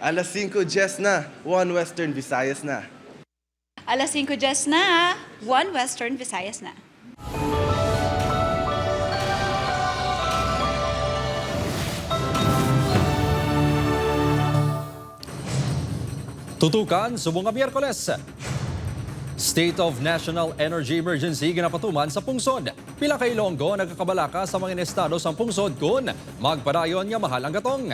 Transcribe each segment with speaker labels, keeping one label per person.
Speaker 1: Alas 5 Jess na, 1 Western Visayas na.
Speaker 2: Alas 5 Jess na, 1 Western Visayas na.
Speaker 3: Tutukan sa mga Miyerkules. State of National Energy Emergency ginapatuman sa pungsod. Pila kay Ilonggo nagkakabalaka sa mga estado sa pungsod kun magpadayon nga mahal ang gatong.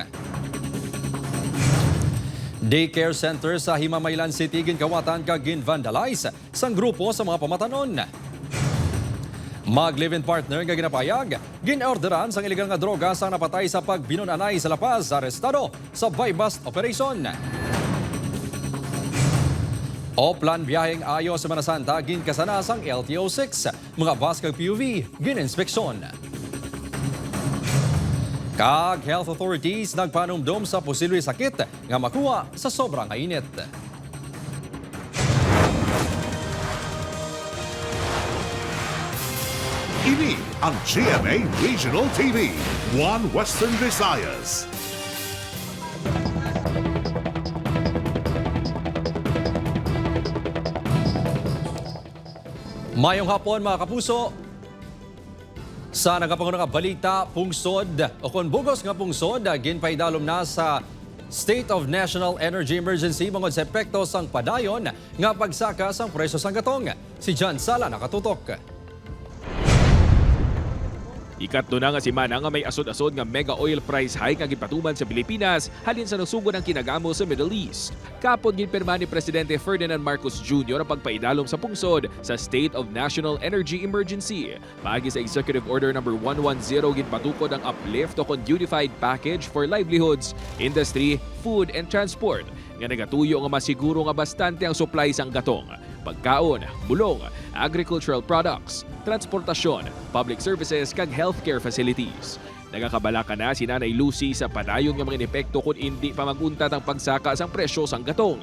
Speaker 3: Daycare center sa Himamaylan City ginkawatan kag ginvandalize sang grupo sa mga pamatanon. Mag-live-in partner nga ginapayag, ginorderan sang iligal nga droga sa napatay sa pagbinunanay sa lapas arestado sa buy-bust operation. Oplan biyaheng ayo sa Semana Santa ginkasanas ang LTO-6, mga bus kag PUV gininspeksyon. Kag health authorities nagpanumdum sa posibleng sakit nga makuha sa sobrang init.
Speaker 4: Ini ang GMA Regional TV, 1 Western Visayas.
Speaker 3: Mayong hapon mga kapuso. Sa nagapanguno nga balita, pungsod o kon bugos nga pungsod, ginpaidalom na sa State of National Energy Emergency bangod sa epekto sang padayon nga pagsaka sang presyo sang gatong. Si John Sala nakatutok.
Speaker 5: Ikatlo na nga semana nga may asod-asod nga mega oil price hike nga gipatuman sa Pilipinas halin sa nasugod ang kinagamo sa Middle East. Kapon ginpirma ni Presidente Ferdinand Marcos Jr. ang pagpaidalom sa pungsod sa State of National Energy Emergency. Paagi sa Executive Order No. 110 ginpatukod ang uplift o Unified Package for Livelihoods, Industry, Food and Transport nga nagatuyo nga masiguro nga bastante ang supply sang gatong, pagkaon, bulong, agricultural products, transportasyon, public services kag healthcare facilities. Nagakabalaka na si Nanay Lucy sa padayon nga mga epekto kung hindi pa maguntat ang pagsaka sang presyo sang gatong.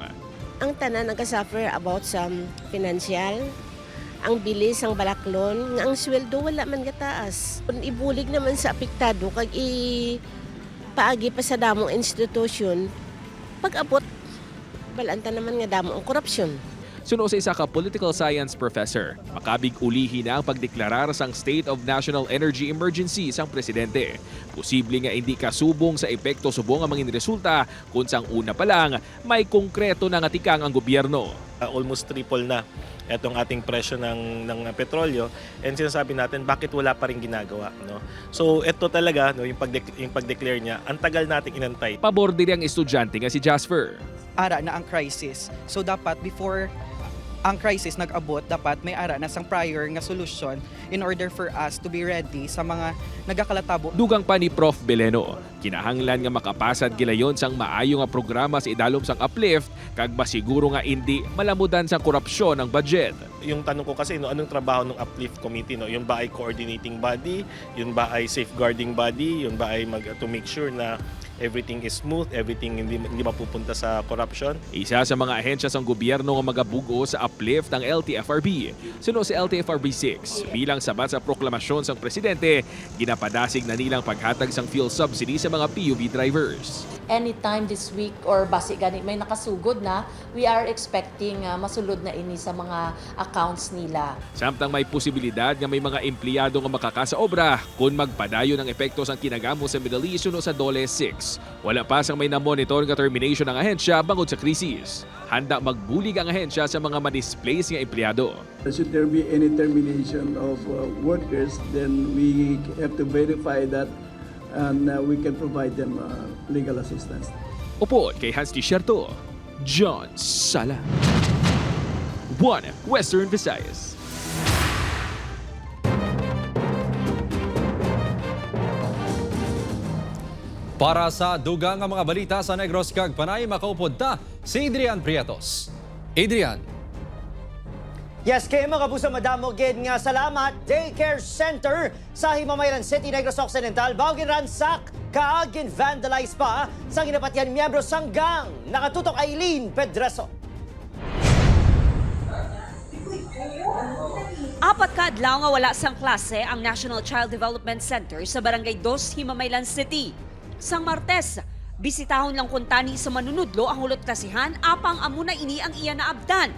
Speaker 6: Ang tanan nagka-suffer about sa financial, ang bilis ang balaklon, nga ang sweldo wala man gataas. Kung ibulig naman sa apektado kag paagi pa sa damong institusyon, pag-abot balanta naman nga damo ang korupsyon.
Speaker 5: Suno sa isa ka political science professor, makabig ulihi na ang pagdeklarar sang State of National Energy Emergency sang presidente. Posible nga hindi kasubong sa epekto subong ang mga resulta kung sang una pa lang may konkreto na nga tikang ang gobyerno.
Speaker 7: Almost triple na itong ating presyo ng petrolyo, and sinasabi natin bakit wala pa rin ginagawa, no? So ito talaga, no, yung pag-declare niya, ang tagal nating inantay.
Speaker 5: Pabor din ang estudyante nga si Jasper.
Speaker 8: Ara na ang crisis. So dapat before ang crisis nag-abot, dapat may ara na sang prior nga solusyon in order for us to be ready sa mga nagakalatabo.
Speaker 5: Dugang pa ni Prof. Beleno, kinahanglan nga makapasad gilayon sang maayo nga programa sa idalom sang uplift kag masiguro nga hindi malamudan sang korupsyon ng budget.
Speaker 7: Yung tanong ko kasi, no, anong trabaho ng uplift committee, no? Yung ba ay coordinating body, yung ba ay safeguarding body, yung ba ay to make sure na everything is smooth, everything hindi mapupunta sa corruption.
Speaker 5: Isa sa mga ahensya sang gobyerno nga magabugo sa uplift ang LTFRB. Suno si LTFRB 6, bilang sabat sa proklamasyon sang presidente, ginapadasig na nilang paghatag sang fuel subsidy sa mga PUV drivers.
Speaker 9: Anytime this week or basi gani may nakasugod na, we are expecting masulod na ini sa mga accounts nila.
Speaker 5: Samtang may posibilidad nga may mga empleyado nga makakasaobra kung magpadayon ang epekto sang kinagamo sa Middle East suno sa DOLE 6. Wala pa sang may namonitor nga termination ng ahensya bangod sa krisis. Handa magbulig ang ahensya sa mga ma-displace nga empleyado.
Speaker 10: Should there be any termination of workers, then we have to verify that and we can provide them legal assistance.
Speaker 5: Upo kay Hans T-Sherto, John Sala, 1 Western Visayas.
Speaker 3: Para sa dugang nga mga balita sa Negros kag Panay, makaupod ta si Adrian Prietos. Adrian.
Speaker 11: Yes, kay mga kapuso madamo gid nga salamat Daycare Center sa Himamaylan City, Negros Occidental. Bawgin ransak kaagin vandalize pa sa ginapatihan miyembro sang gang. Nakatutok Aileen Pedreso.
Speaker 12: Apat ka adlaw nga wala sang klase ang National Child Development Center sa Barangay 2, Himamaylan City. Sang Martes, Bisitahon lang kuntani sa manunudlo ang hulot klasihan apang amuna ini ang iya na abdan.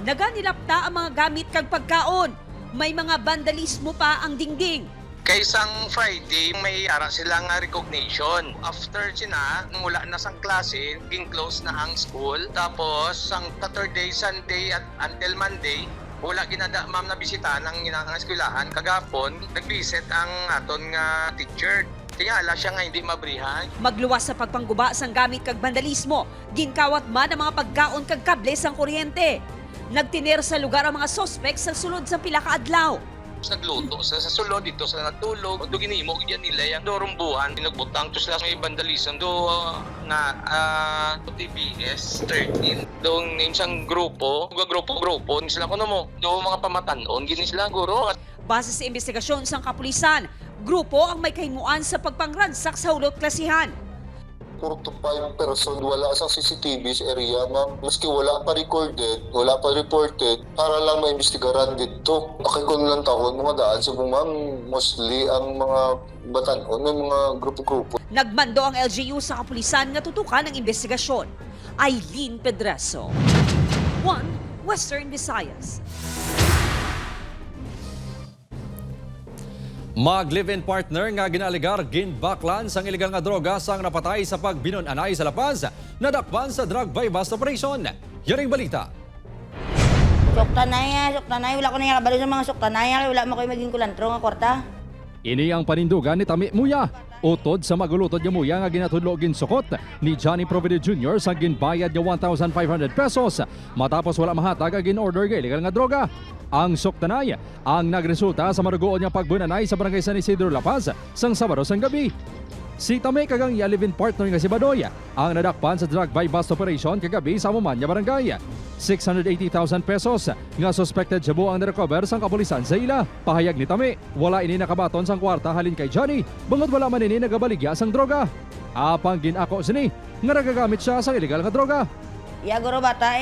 Speaker 12: Naganilapta ang mga gamit kag pagkaon. May mga vandalismo pa ang dingding.
Speaker 13: Kaysang Friday, may ara silang recognition. After sina, mula na sang klase, ging close na ang school. Tapos, sang Saturday, Sunday at until Monday, wala ginada ma'am na bisita ng eskwelahan. Kagapon, nag-visit ang aton nga teacher. Tingala siya nga hindi mabrihan.
Speaker 12: Magluwas sa pagpangguba sang gamit kag vandalismo, ginkawat man ang mga pagkaon kag kable sang kuryente. Nagtiner sa lugar ang mga sospek sa sulod sa pila ka adlaw.
Speaker 13: Nagluto sa sulod dito sa natulog. Do ginimo yan nila yung dorumbuhan. Pinagbutang to sila sa vandalism. Do nga TBS 13. Do isang grupo sila kuno mo. Do mga pamatanon gini sila guro.
Speaker 12: Base sa investigasyon sang kapulisan, grupo ang may kahimuan sa pagpangransak sa hulot klasihan.
Speaker 14: 4 to 5 person, wala sa CCTV sa area, ma'am. Maski wala pa recorded, wala pa reported, para lang maimbestigaran dito. Akay ko lang taon, mga daan sa ma'am, mostly ang mga batanon, may mga grupo-grupo.
Speaker 12: Nagmando ang LGU sa kapulisan nga tutukan ng investigasyon. Aileen Pedraso, 1 Western Visayas.
Speaker 3: Mag-live-in partner nga ginaligar ginbaklan sang iligal nga droga sang napatay sa pagbinunanay sa La Paz, nadakpan sa drug buy-bust operation. Yaring balita.
Speaker 15: Suktanay. Wala ko na yung kabalo sa mga suktanay. Wala mo kayo maging kulantro nga kwarta.
Speaker 3: Ini ang panindugan ni Tami Muya. Utod sa magulutod niya Muya nga ginatudlo ginsukot ni Johnny Provide Jr. sa ginbayad niya 1,500 pesos matapos wala mahatag ang gin-order nga illegal nga droga. Ang suktanay ang nagresulta sa marugoon niyang pagbunanay sa barangay San Isidro La Paz sang Sabado sang gabi. Si Tame kagang live-in partner nga si Badoy ang nadakpan sa drug buy-bust operation kagabi sa Mumanya Barangay. 680,000 pesos nga suspected siya ang na-recover sang kapulisan sa ila. Pahayag ni Tame, wala ini nakabaton sang kwarta halin kay Johnny, bangod wala man ini nagabaligya sang droga. Apang ginako sini nga nagagamit siya sa illegal nga droga.
Speaker 15: Yagoro bata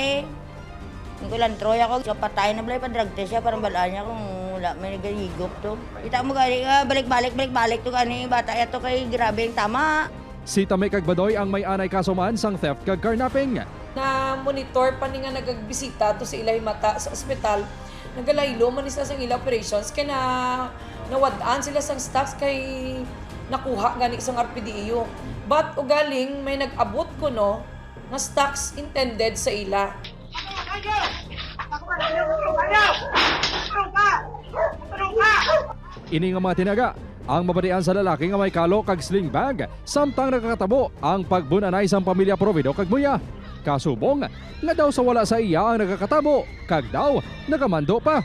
Speaker 15: Yung kulantro ako, so patay na balay pa drug test siya, parang balaan niya kung wala may nagahigop to. Kita mo gani ka, balik-balik to gani, bata ito kay grabe yung tama.
Speaker 3: Si Tame kag Badoy ang may anay kasuman sang theft kag carnapping.
Speaker 16: Na monitor pa ni nga nagagbisita to sa ilay mata sa ospital, nagalaylo man isa sang ila operations kay nawadaan sila sang stocks kay nakuha gani isang RPDEO. But ugaling may nag-abot ko no nga stocks intended sa ila.
Speaker 3: Ini nga mga tinaga ang mabadian sa lalaki nga may kalo kag sling bag samtang nakakatabo ang pagbunanay sang pamilya Provido kag Muya. Kasubong nga daw sa wala sa iya ang nakakatabo kag daw nagamando pa.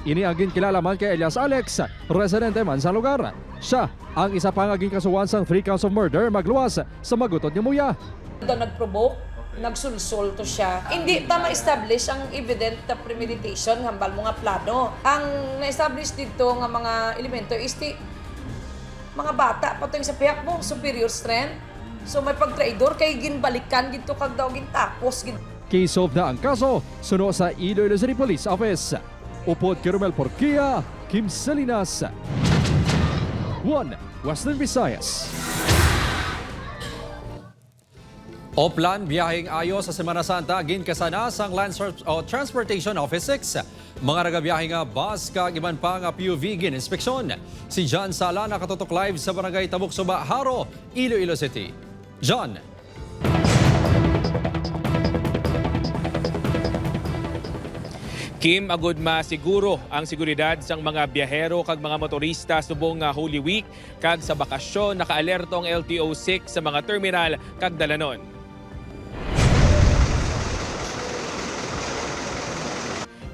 Speaker 3: Ini ang ginkilala man kay Elias Alex, residente man sa lugar. Siya ang isa pa nga ginkasuhan sang 3 counts of murder magluwas sa magutod ni Muya.
Speaker 16: Nag-provoke, nagsulsol to siya. Hindi ta ma-establish ang evident na premeditation hambal mo nga plano. Ang na-establish dito nga mga elemento is mga bata patong sa piyak mo, superior strength. So may pagtraidor kay ginbalikan dito kag daw gintapos.
Speaker 3: Case of na ang kaso suno sa Iloilo City Police Office. Upod kay Romel Porquia, Kim Salinas, 1 Western Visayas. Oplan, biyaheng ayo sa Semana Santa, ginkasana sang Land Transportation Office 6. Mga nagabiyaheng nga bus kag iban pa nga PUV gin-inspeksyon. Si John Sala nakatutok live sa Barangay Tabuk-Suba, Haro, Iloilo City. John.
Speaker 5: Kim, agud masiguro ang seguridad sang mga biyahero kag mga motorista subong nga Holy Week kag sa bakasyon nakaalerto ang LTO6 sa mga terminal kag dalanon.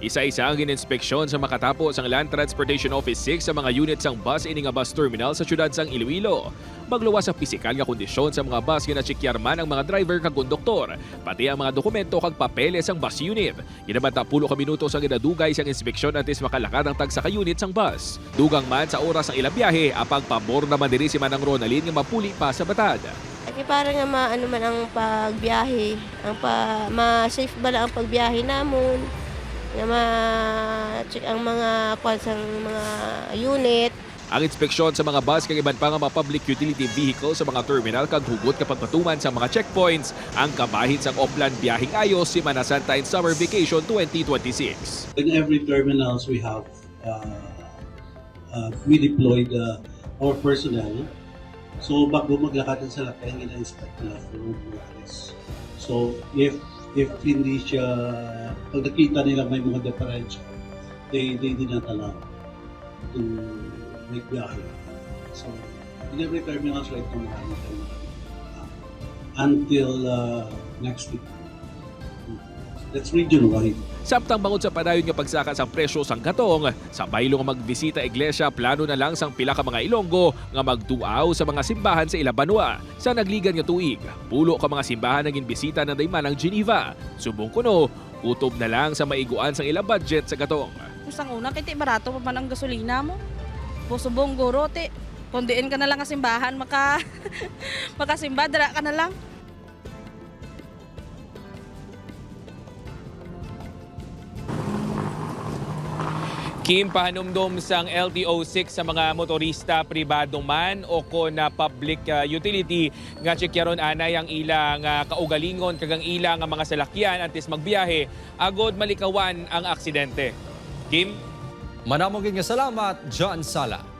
Speaker 5: Isa-isa ang gininspeksyon sa makatapos ang Land Transportation Office 6 sa mga unit sang bus ini nga bus terminal sa syudad sang Iloilo. Magluwas sa pisikal nga kondisyon sa mga bus ginachekyar man ang mga driver kag konduktor, pati ang mga dokumento kag papeles sang bus unit. Ginabanta 10 ka minuto sa ginadugay sang inspeksyon antes makalakad ang tagsa ka unit sang bus. Dugang man sa oras ng ilang biyahe, apag pabor naman diri si Manang Ronaldin nga mapuli pa sa batad.
Speaker 6: Kasi parang nga maano man ang pagbiyahe, ma-safe ba lang ang pagbiyahe namon, na ma-check ang mga kwansang mga unit.
Speaker 5: Ang inspeksyon sa mga bus kag iban pa nga mga public utility vehicle sa mga terminal kag hugot kapag patuman sa mga checkpoints ang kabahin sang Oplan biyaheng ayos si Semana Santa in Summer Vacation 2026.
Speaker 17: In every terminals we have we deployed our personnel. So bago maglakad sa lakay, gina-inspect nila for mga alis. So if hindi siya, pag nakita nila may mga differential, they did not allow to make biyahe. So in every terminals right now, until next week. That's region-wide.
Speaker 5: Samtang bangod sa padayon nga pagsaka sa presyo sang gatong, sa baylo nga magbisita iglesia plano na lang sang pila ka mga Ilonggo nga magtuaw sa mga simbahan sa Ilabanwa. Sa nagligan nga tuig, pulo ka mga simbahan naging bisita ng daymanang Geneva. Subong kuno, utob na lang sa maiguan sang ila budget sa gatong.
Speaker 18: Kusang una, kiti barato pa man ang gasolina mo. Pusubong guro, ti. Kundiin ka na lang ang simbahan, makasimba, dara ka na lang.
Speaker 5: Kim, pahanumdom sang LTO6 sa mga motorista pribado man o kon na public utility nga tsekyaron anay ang ilang kaugalingon kagang ilang mga salakyan antes magbiyahe agod malikawan ang aksidente. Kim?
Speaker 3: Manamogin nga salamat, John Sala.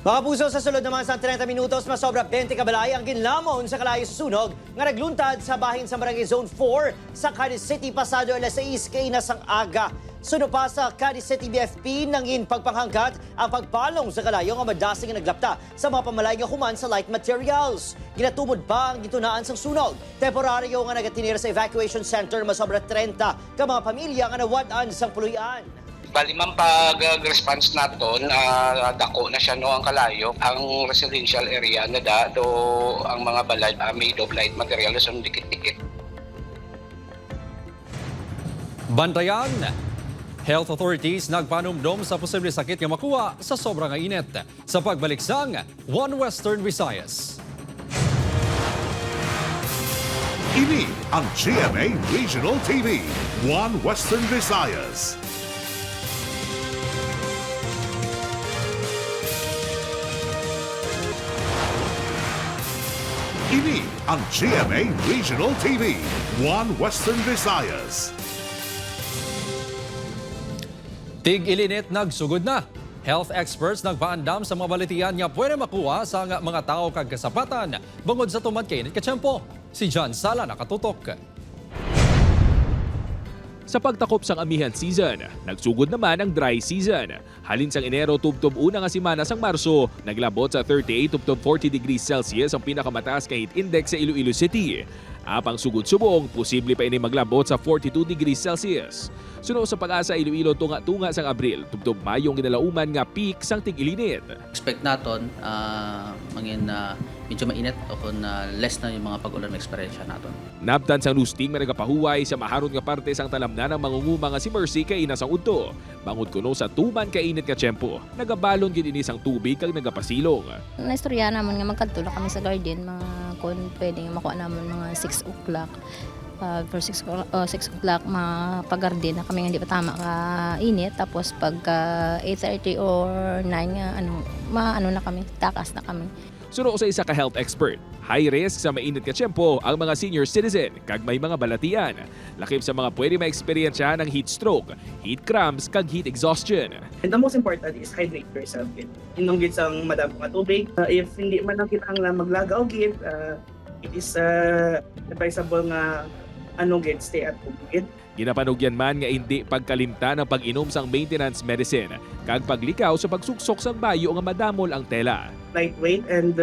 Speaker 11: Mga puso, sa sulod naman sa 30 minutos, masobra 20 kabalay ang ginlamon sa kalayo susunog nga nagluntad sa bahin sa Barangay Zone 4 sa Cadiz City pasado alas 6 kay nasang aga. Suno pa sa Cadiz City BFP nangin pagpanghanggat ang pagpalong sa kalayo nga madasing nga naglapta sa mga pamalay nga human sa light materials. Ginatumod pa ang gitunaan sang sunog. Temporaryo nga nagatinira sa evacuation center masobra 30 ka mga pamilya nga nawad-an sang puluyan.
Speaker 13: Bali man pag-response naton, dako na siya no ang kalayo. Ang residential area na do ang mga balay made of light materials ang dikit-dikit.
Speaker 3: Bantayan, health authorities nagpanumdom sa posibleng sakit nga makuha sa sobrang init sa pagbalik sang One Western Visayas.
Speaker 4: Ini ang GMA Regional TV, One Western Visayas. Ini ang GMA Regional TV, One Western Visayas.
Speaker 3: Tig-ilinit nagsugod na. Health experts nagpaandam sa mga balitian nga pwede makuha sa mga tao kag kasapatan bangod sa tumad kainit ka tiyempo. Si John Sala nakatutok.
Speaker 5: Sa pagtakop sang amihan season, nagsugod naman ang dry season. Halin sang Enero tubtob una nga semana sang Marso, naglabot sa 38 tubtob 40 degrees Celsius ang pinakamataas ka heat index sa Iloilo City. Apang sugod-subong, posible pa ini maglabot sa 42 degrees Celsius. Suno sa Pag-asa Iloilo tunga-tunga sang Abril, tubtob Mayong ginalauman nga peak sang tig-ilinit.
Speaker 19: Expect naton mangin medyo mainit o kung less na yung mga pag-ulan na eksperyensya naton.
Speaker 5: Nabtan sang news team nga nagapahuway sa maharon nga parte sang talamnan ng mangunguma nga si Mercy kay ina sang udto. Bangod kuno sa tuman ka init ka tiyempo, nagabalon gid ini sang tubig kag nagapasilong.
Speaker 20: Naistorya namon nga magkadto kami sa garden mga kung pwedeng makuha namon mga 6 o'clock. For 6 o'clock mapag-garden na kami nga hindi pa tama ka init, tapos pag 8:30 or 9 nga maano na kami, takas na kami.
Speaker 5: Suno sa isa ka health expert, high risk sa mainit ka tiyempo ang mga senior citizen kag may mga balatian. Lakip sa mga pwede ma-eksperyensya ng heat stroke, heat cramps kag heat exhaustion.
Speaker 21: And the most important is hydrate yourself. Inong gid sang madamo nga tubig. If hindi man lang kita ang maglagaw gid, it is advisable nga gid stay at home gid.
Speaker 5: Ginapanugyan man nga hindi pagkalimta ng pag-inom sang maintenance medicine kag paglikaw sa pagsuksok sang bayo nga madamol ang tela.
Speaker 21: Lightweight and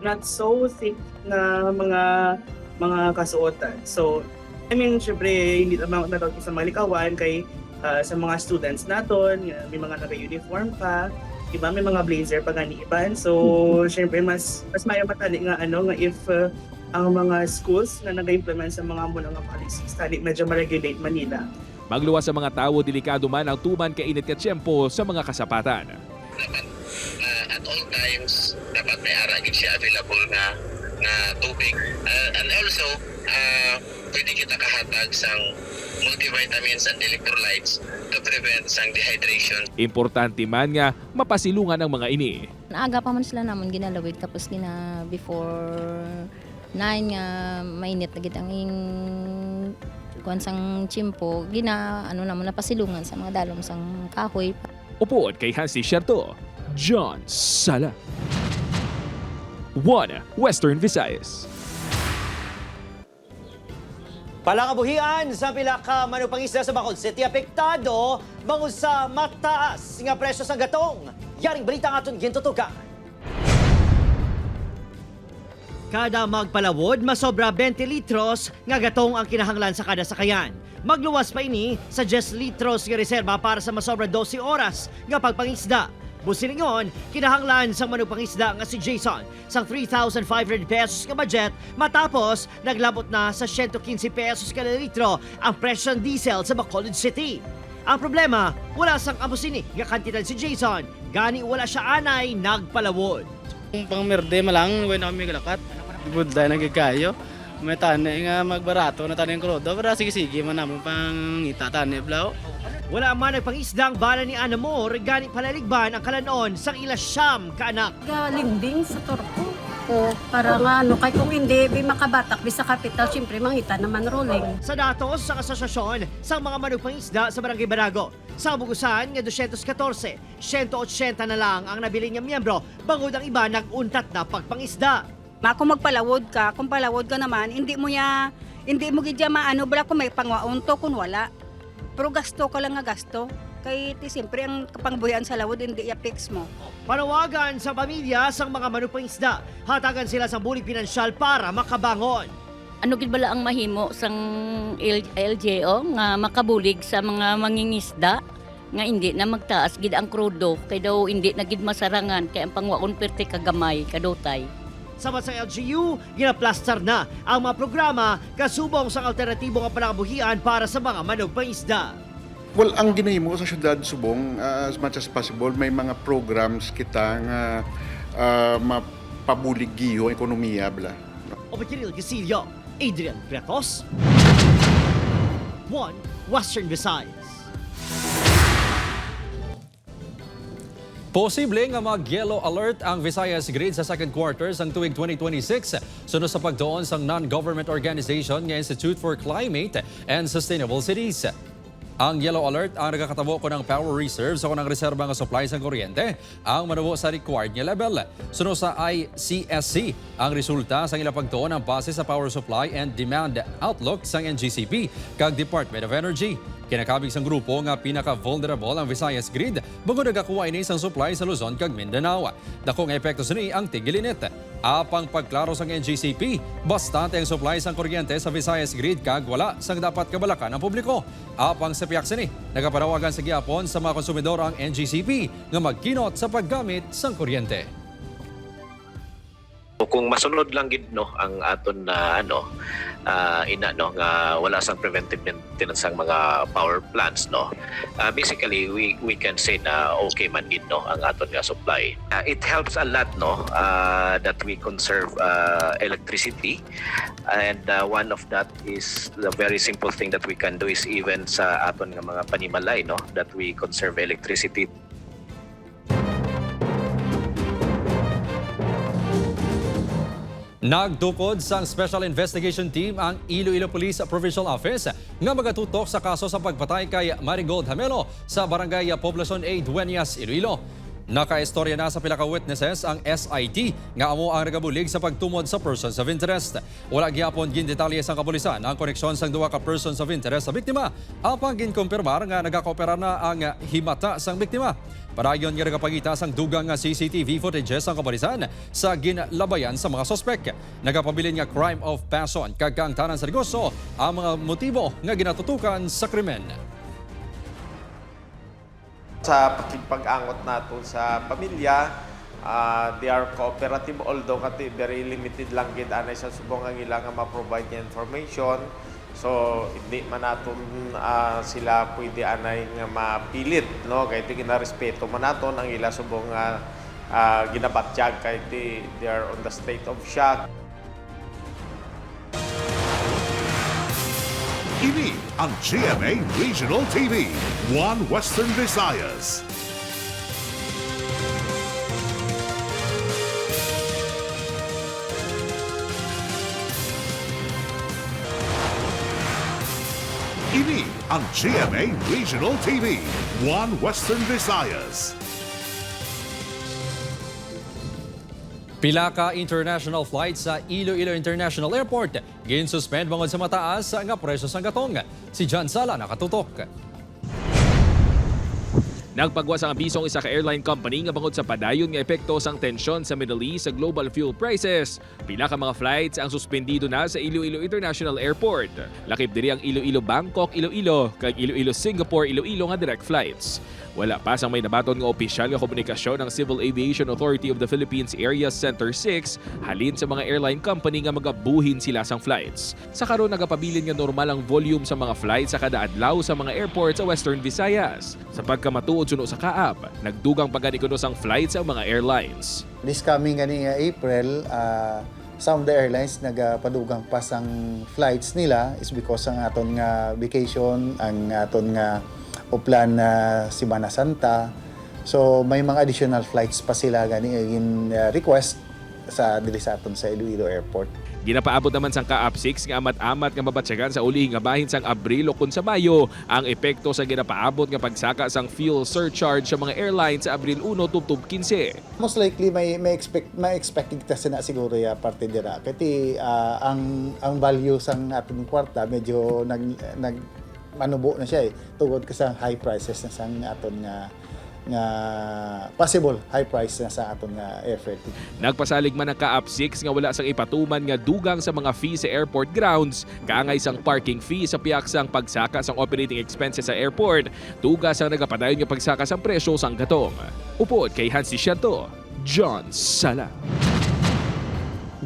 Speaker 21: not so thick na mga kasuotan. So, I mean, syempre, hindi naman natawag sa malikawan kay sa mga students naton, may mga naka-uniform pa, iba may mga blazer pa ganiban. So, syempre, mas mayo matali nga nga if ang mga schools na nag-implement sa mga muna nga policies, tali medyo ma-regulate Manila.
Speaker 5: Magluwas sa mga tawo, delikado man ang tuman kainit ka tiyempo sa mga kasapatan.
Speaker 13: At all times, dapat may aragin siya available na tubig. And also, pwede kita kahatag sang multivitamins and electrolytes to prevent sang dehydration.
Speaker 5: Importante man nga mapasilungan ang mga ini.
Speaker 20: Naaga pa man sila namon ginalawig tapos before 9 nga mainit na gid ang kuan sang chimpo namon napasilungan sa mga dalom sang kahoy.
Speaker 5: Upood kay Hansi Sherto, John Sala. 1 Western Visayas.
Speaker 11: Palakabuhian sa pila ka manupangisda sa Bacolod City apektado bangod sa mataas nga presyo sa gatong. Yaring balita nga aton gintutukan. Kada magpalawod, masobra 20 litros nga gatong ang kinahanglan sa kada sakayan. Magluwas pa ini sa 10 litros nga reserba para sa masobra 12 oras nga pagpangisda. Busilingon, kinahanglan sa manupangisda nga si Jason sang 3,500 pesos nga budget matapos naglabot na sa 115 pesos kada litro ang presyo ng diesel sa Bacolod City. Ang problema, wala sang amusini nga kantidad si Jason, gani wala siya anay nagpalawod.
Speaker 1: Kung pang merde malang, wala kami galakat. Buday na gagayo. May tani nga magbarato na tani ang krudo, para sige-sige man naman pang itatani blaw.
Speaker 11: Wala man nagpangisdang bala ni Anamor, gani palaligban ang kalanon sang ila siyam kaanak.
Speaker 22: Galinding sa torko. Para nga kay kung hindi makabatak sa kapital, siyempre mangita naman rolling.
Speaker 11: Sa datos sa asosasyon sa mga manugpangisda sa Barangay Barago, sa bugusan nga 214, 180 na lang ang nabili nga miyembro, bangod ang iba nag-untat na pagpangisda.
Speaker 12: Kung magpalawod ka, kung palawod ka naman, hindi mo gidya maano bala kung may pangwaon to kung wala. Pero gasto ka lang nga gasto. Kaya siyempre ang kapangbuhian sa lawod, hindi i-fix mo.
Speaker 11: Panawagan sa pamilya sang mga manupangisda, hatagan sila sa bulig pinansyal para makabangon.
Speaker 23: Ano gid bala ang mahimo sang LGO nga makabulig sa mga mangingisda nga hindi na magtaas gid ang krudo kay daw hindi na gid masarangan kay ang pangwaon perti kagamay kadutay.
Speaker 11: Samad sa LGU, ginaplastar na ang mga programa kasubong sa alternatibo nga panakabuhian para sa mga manugpangisda.
Speaker 24: Well, ang ginahimo sa syudad Subong, as much as possible, may mga programs kita nga mapabulig giho ekonomiya bla.
Speaker 11: Obetiril Gasilio, Adrian Cretos, 1 Western Visayas.
Speaker 3: Posible nga mag-yellow alert ang Visayas Grid sa second quarter sang tuig 2026 sunod sa pagtuon sang non-government organization nga Institute for Climate and Sustainable Cities. Ang yellow alert ang nagkakatabo ko ng power reserves o ng reserba ng supplies ng kuryente ang manubo sa required nga level. Sunod sa ICSC, ang resulta sa ilang pagtuon ang base sa power supply and demand outlook sang NGCP kag Department of Energy. Kinakabig sang grupo nga pinaka-vulnerable ang Visayas Grid bago nagakuha ini sang supply sa Luzon kag Mindanao. Dakong epekto sini ang tigilinit. Apang pagklaro sang NGCP, bastante ang supply sang kuryente sa Visayas Grid kag wala sang dapat kabalakan ng publiko. Apang sa piyak sini, nagapanawagan sa gihapon sa mga konsumidor ang NGCP nga magkinot sa paggamit sang kuryente.
Speaker 25: Kung masunod lang gid ang aton na nga wala sang preventive maintenance ang mga power plants basically we can say na okay man gid ang aton nga supply. It helps a lot that we conserve electricity, and one of that is the very simple thing that we can do is even sa aton nga mga panimalay that we conserve electricity.
Speaker 3: Nagtukod sang Special Investigation Team ang Iloilo Police Provincial Office nga magatutok sa kaso sa pagpatay kay Marigold Hamelo sa Barangay Poblacion A, Dueñas, Iloilo. Nakaistorya na sa pila ka witnesses ang SIT nga amo ang nagabulig sa pagtumod sa persons of interest. Wala gyapon gindetalye sang kapulisan ang koneksyon sang duha ka persons of interest sa biktima. Apang ginkumpirmar nga nagakooperar na ang himata sang biktima. Parayon nga nagapangita sang dugang nga CCTV footages ang kapulisan sa ginlabayan sa mga sospek. Nagapabilin nga crime of passion kag ang tanan sa negosyo ang mga motibo nga ginatutukan sa krimen.
Speaker 26: Sa pag-angot nato sa pamilya, they are cooperative, although very limited lang gid anay sa subong ang ilang ma-provide niya information. So hindi man naton sila pwede anay nga mapilit kay ginarespeto man naton ang ila subong ginabatyag kay they are on the state of shock.
Speaker 4: Ini on GMA Regional TV, One Western Visayas. Ini ang GMA Regional TV, One Western Visayas.
Speaker 3: Pila ka international flights sa Iloilo International Airport gin-suspend bangod sa mataas nga presyo sa gatong. Si John Sala nakatutok.
Speaker 5: Nagpagwas ang abisong isa ka airline company nga bangod sa padayon nga epekto sang tensyon sa Middle East sa global fuel prices. Pila ka mga flights ang suspendido na sa Iloilo International Airport. Lakip diri ang Iloilo Bangkok, Iloilo, kag Iloilo Singapore, Iloilo nga direct flights. Wala pa sang may nabaton nga opisyal nga komunikasyon ng Civil Aviation Authority of the Philippines Area Center 6 halin sa mga airline company nga magabuhin sila sang flights. Sa karon nagapabilin nga normal ang volume sa mga flights sa kada adlaw sa mga airport sa Western Visayas. Sa pagkamatuod suno sa kaap, nagdugang pagani kuno sang flights sa mga airlines.
Speaker 2: This coming April, some of the airlines nagapadugang pa sang flights nila is because ang aton nga vacation, ang aton nga uplan na Semana Santa. So may mga additional flights pa sila gani in request sa dili sa aton sa Iloilo Airport.
Speaker 5: Ginapaabot naman sang kaap 6 nga amat-amat nga mabatsyagan sa uli nga bahin sang Abril o kun sa Mayo ang epekto sa ginapaabot nga pagsaka sang fuel surcharge sa mga airlines sa Abril 1 tubtob 15.
Speaker 2: Most likely may expecting ta na siguro ya parte dira kati ang value sang aton kwarta medyo nag manubo na siya tungod ka sa high prices na sang aton nga possible high price na sa aton nga airfare.
Speaker 5: Nagpasalig man ang kaap 6 nga wala sang ipatuman nga dugang sa mga fee sa airport grounds, kaangay sang parking fee sa piyak sang pagsaka sang operating expenses sa airport, tugas ang nagapadayon nga pagsaka sang presyo sang gatong. Upod kay Hansi Sianto, John Sala.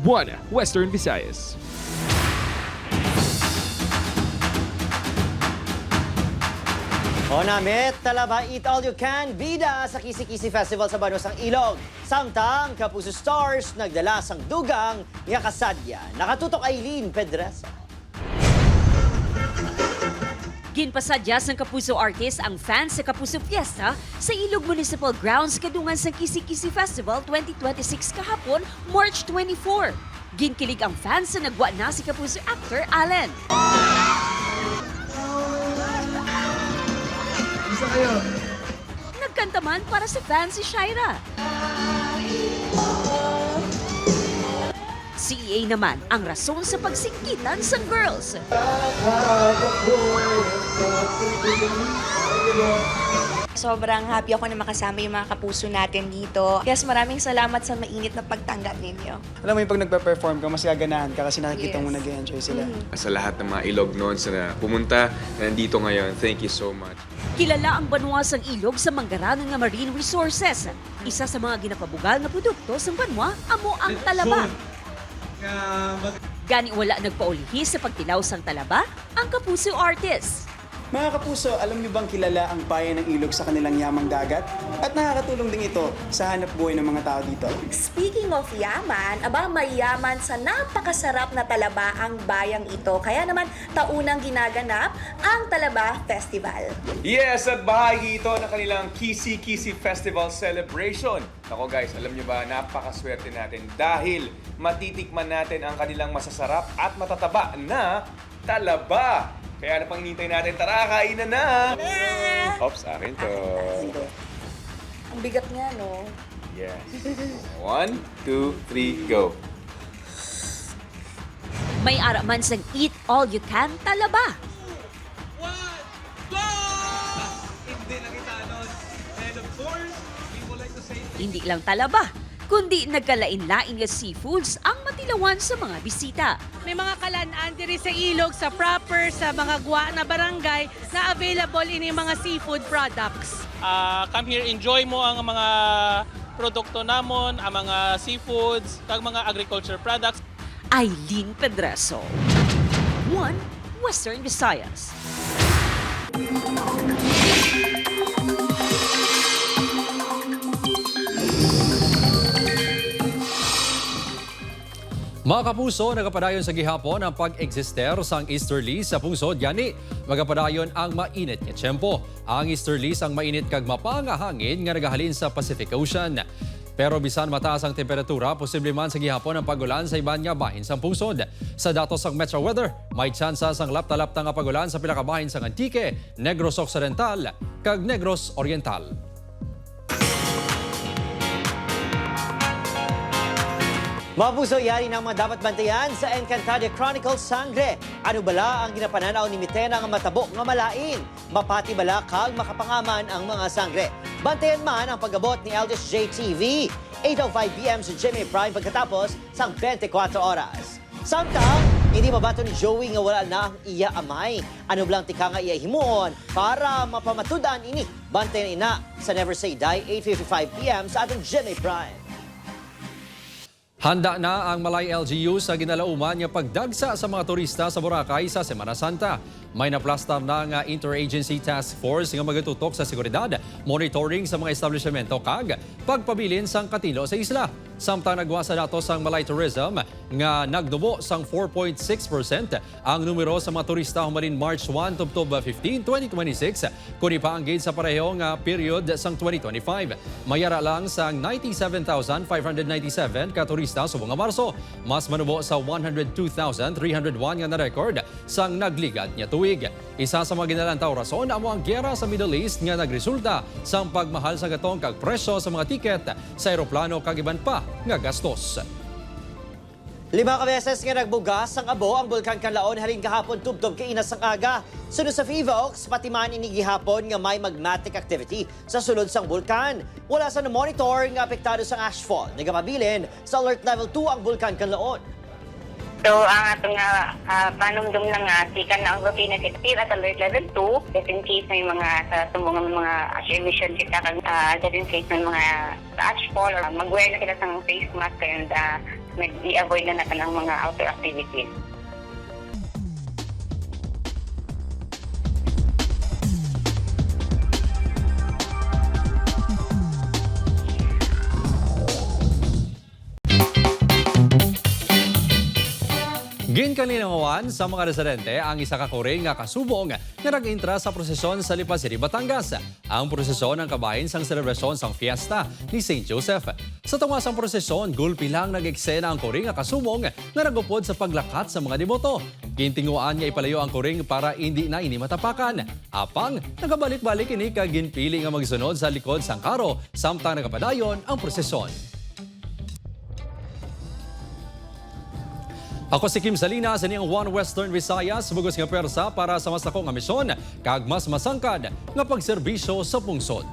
Speaker 5: One Western Visayas.
Speaker 11: O namit, talaba eat all you can, bida sa Kisi-Kisi Festival sa Banosang Ilog. Samtang Kapuso Stars nagdala sang dugang nga kasadya. Nakatutok Aileen Pedresa.
Speaker 7: Ginpasadya sang Kapuso artist ang fans sa Kapuso Fiesta sa Ilog Municipal Grounds kadungan sa Kisi-Kisi Festival 2026 kahapon, March 24. Ginkilig ang fans sa nagwa na si Kapuso actor Allen. Nagkanta man para sa fans si Shaira. Si EA naman ang rason sa pagsingkitan sa girls.
Speaker 8: Sobrang happy ako na makasama yung mga kapuso natin dito. Yes, maraming salamat sa mainit na pagtanggap ninyo.
Speaker 9: Alam mo yung pag nagpe-perform ka, mas gaganahan ka kasi nakikita mo nag-enjoy sila.
Speaker 10: Sa lahat ng mga Ilognons na pumunta, nandito ngayon, thank you so much.
Speaker 7: Kilala ang Banwa sang Ilog sa manggaranon nga marine resources. Isa sa mga ginapabugal na produkto sa Banwa, amo ang talaba. Gani wala nagpaulihi sa pagtilaw sang talaba, ang Kapuso artist.
Speaker 9: Mga kapuso, alam niyo bang kilala ang bayan ng Ilog sa kanilang yamang dagat? At nakakatulong din ito sa hanap buhay ng mga tao dito.
Speaker 8: Speaking of yaman, mayaman sa napakasarap na talaba ang bayang ito. Kaya naman, taunang ginaganap ang Talaba Festival.
Speaker 10: Yes, at bahagi ito ng kanilang Kisi-Kisi Festival Celebration. Ako guys, alam niyo ba, napakaswerte natin dahil matitikman natin ang kanilang masasarap at matataba na talaba. Kaya ano pang hinihintay natin? Tara, kainan na! Ops, akin to.
Speaker 8: Ang bigat nga, no?
Speaker 10: Yes. 1, 2, 3, go.
Speaker 7: May araman sang eat all you can talaba. Hindi lang talaba, kundi nagkalain-lain nga seafoods ang matilawan sa mga bisita.
Speaker 14: May mga kalaan diri sa ilog, sa proper, sa mga gwa na barangay na available ini mga seafood products.
Speaker 27: Come here, enjoy mo ang mga produkto namon, ang mga seafoods, kag mga agriculture products.
Speaker 7: Aileen Pedreso, One Western Visayas.
Speaker 3: Mga kapuso, nagapadayon sa gihapon ang pag-eksister sang easterly sa pungsod yani. Magapadayon ang mainit nga tiyempo. Ang easterlies ang mainit kag mapanga hangin nga nagahalin sa Pacific Ocean. Pero bisan mataas ang temperatura, posible man sa gihapon ang pagulan sa iban nga bahin sa pungsod. Sa datos sang Metro Weather, may tsansa sang lapta-lapta nga pagulan sa pinakabahin sang Antique, Negros Occidental kag Negros Oriental.
Speaker 11: Mga puso, yari ng mga dapat bantayan sa Encantadia Chronicles Sangre. Ano bala ang ginapananaw ni Mitena nga matabok nga malain? Mapati bala kag makapangaman ang mga sangre. Bantayan man ang pagabot ni Elders JTV. 8:05 p.m. sa Jimmy Prime pagkatapos sang 24 oras. Samtang, hindi mabato ni Joey nga wala na ang iya amay. Ano blang tika nga iya himuon para mapamatudan ini. Bantayan ina sa Never Say Die 8:55 p.m. sa ating Jimmy Prime.
Speaker 3: Handa na ang Malay LGU sa ginalauman nga pagdagsa sa mga turista sa Boracay sa Semana Santa. May naplastar na nga Interagency Task Force nga magatutok sa seguridad, monitoring sa mga establishmento kag pagpabilin sang katilo sa isla. Samtang nagwasa datos sang Malay Tourism nga nagdubo sang 4.6% ang numero sa mga turista humalin March 1 to October 15, 2026 kuni pa ang gauge sa pareho nga period sang 2025. Mayara lang sang 97,597 ka turista sa buong Marso, mas manubo sa 102,301 nga na-record sang nagligad niya tuwig. Isa sa mga ginalantaw rason amo ang giyera sa Middle East nga nagresulta sang pagmahal sa gatong kag presyo sa mga tiket sa eroplano kag iban pa nga gastos.
Speaker 11: 5 beses nga nagbugas ang abo ang Bulkan Kanlaon halin kahapon tubtob kay inas sang aga. Sunod sa Fivox, pati man ini gihapon nga may magmatic activity sa sulod sang bulkan. Wala sa na-monitor nga apektado sang ashfall. Nagapabilin sa alert level 2 ang Bulkan Kanlaon.
Speaker 6: So, ang atong panumdum na nga, tikan na ang routine sector at alert level 2, just in case may mga sa sumbungan mga emission kita kang just in case may mga ashfall or mag-wear na kita sa face mask kayo mag-i-avoid na natin ang mga outdoor activities.
Speaker 3: Ginkalinawan sa mga residente ang isa ka kuring nga kasubong nga nag-intra sa prosesyon sa Lipa City, Batangas. Ang prosesyon ang kabahin sang selebrasyon sang fiesta ni St. Joseph. Sa tungasang prosesyon, gulpi lang nag-eksena ang kuring nga kasubong nga nagupod sa paglakat sa mga deboto. Gintinguan nga ipalayo ang kuring para hindi na ini matapakan. Apang, nagabalik-balik ini kag ginpili nga magsunod sa likod sang karo samtang nagapadayon ang prosesyon. Ako si Kim Salinas, ini ang One Western Visayas, bugos nga persa para sa mas ako nga misyon, kag mas masangkad nga pagserbisyo sa pungsod.